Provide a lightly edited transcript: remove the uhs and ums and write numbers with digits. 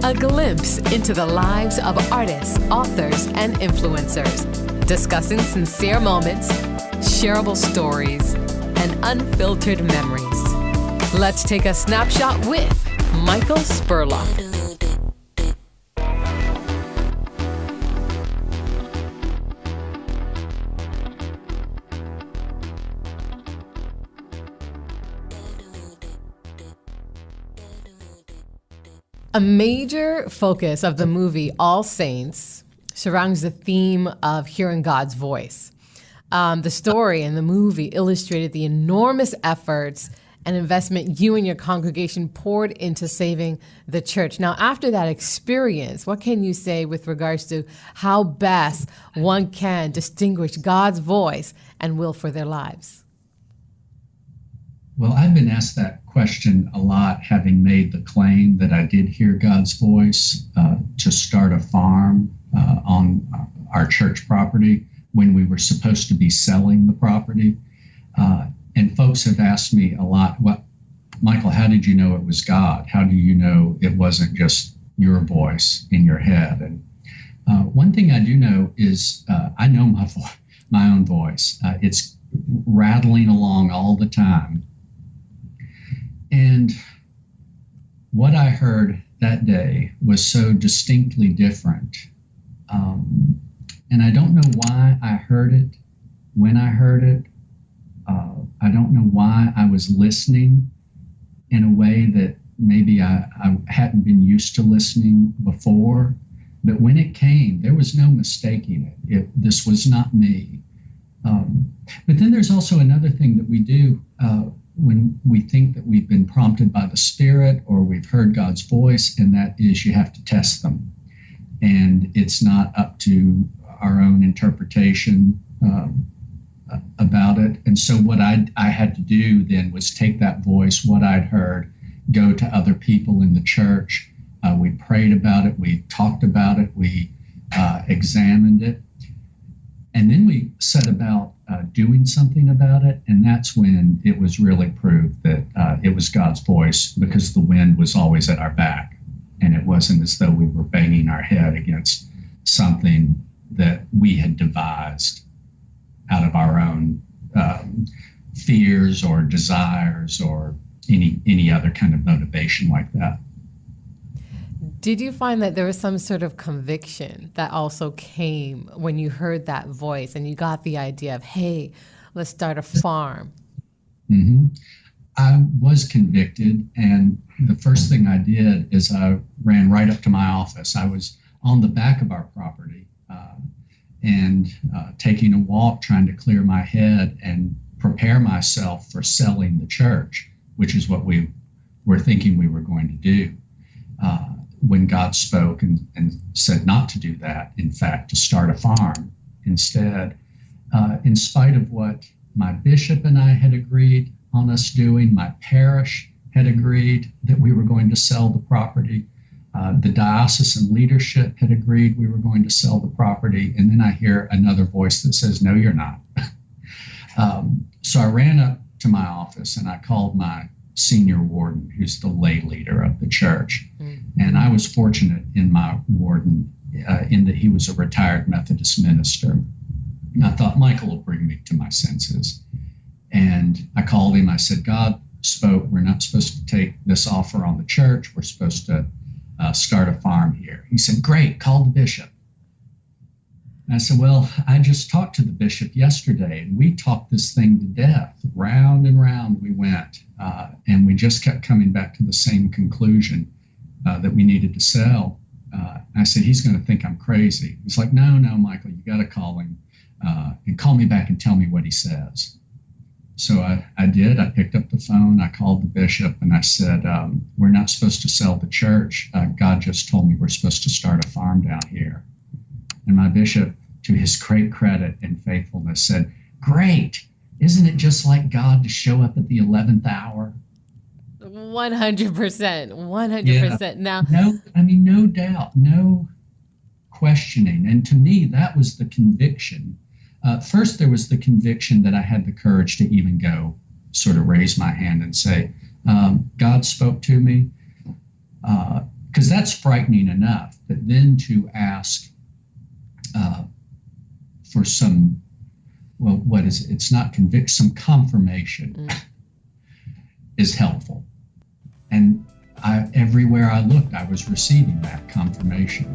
A glimpse into the lives of artists, authors, and influencers, discussing sincere moments, shareable stories, and unfiltered memories. Let's take a snapshot with Michael Spurlock. A major focus of the movie All Saints surrounds the theme of hearing God's voice. The story in the movie illustrated the enormous efforts and investment you and your congregation poured into saving the church. Now, after that experience, what can you say with regards to how best one can distinguish God's voice and will for their lives? Well, I've been asked that question a lot, having made the claim that I did hear God's voice to start a farm on our church property when we were supposed to be selling the property. And folks have asked me a lot, Michael, how did you know it was God? How do you know it wasn't just your voice in your head? And one thing I do know is I know my own voice. It's rattling along all the time. And what I heard that day was so distinctly different. And I don't know why I heard it when I heard it. I don't know why I was listening in a way that maybe I hadn't been used to listening before. But when it came, there was no mistaking it. This was not me. But then there's also another thing that we do when we think that we've been prompted by the Spirit or we've heard God's voice, and that is you have to test them. And it's not up to our own interpretation about it. And so what I had to do then was take that voice, what I'd heard, go to other people in the church. We prayed about it. We talked about it. We examined it. And then we set about doing something about it. And that's when it was really proved that it was God's voice, because the wind was always at our back. And it wasn't as though we were banging our head against something that we had devised out of our own fears or desires or any other kind of motivation like that. Did you find that there was some sort of conviction that also came when you heard that voice and you got the idea of, hey, let's start a farm? Mm-hmm. I was convicted, and the first thing I did is I ran right up to my office. I was on the back of our property and taking a walk, trying to clear my head and prepare myself for selling the church, which is what we were thinking we were going to do. When God spoke and said not to do that, in fact, to start a farm instead, in spite of what my bishop and I had agreed on us doing, my parish had agreed that we were going to sell the property. The diocesan leadership had agreed we were going to sell the property. And then I hear another voice that says, no, you're not. So I ran up to my office and I called my senior warden, who's the lay leader of the church. Mm-hmm. And I was fortunate in my warden in that he was a retired Methodist minister. And I thought, Michael will bring me to my senses. And I called him. I said, God spoke. We're not supposed to take this offer on the church. We're supposed to start a farm here. He said, great, call the bishop. And I said, well, I just talked to the bishop yesterday, and we talked this thing to death. Round and round we went, and we just kept coming back to the same conclusion that we needed to sell. I said, he's going to think I'm crazy. He's like, no, Michael, you got to call him and call me back and tell me what he says. So I did. I picked up the phone. I called the bishop and I said, we're not supposed to sell the church. God just told me we're supposed to start a farm down here. And my bishop, to his great credit and faithfulness, said, great. Isn't it just like God to show up at the 11th hour? 100%. 100%. Yeah. Now, no doubt, no questioning. And to me, that was the conviction. First, there was the conviction that I had the courage to even go sort of raise my hand and say, God spoke to me. Because because that's frightening enough. But then to ask for some, well, what is it? It's not some confirmation is helpful. And everywhere I looked, I was receiving that confirmation.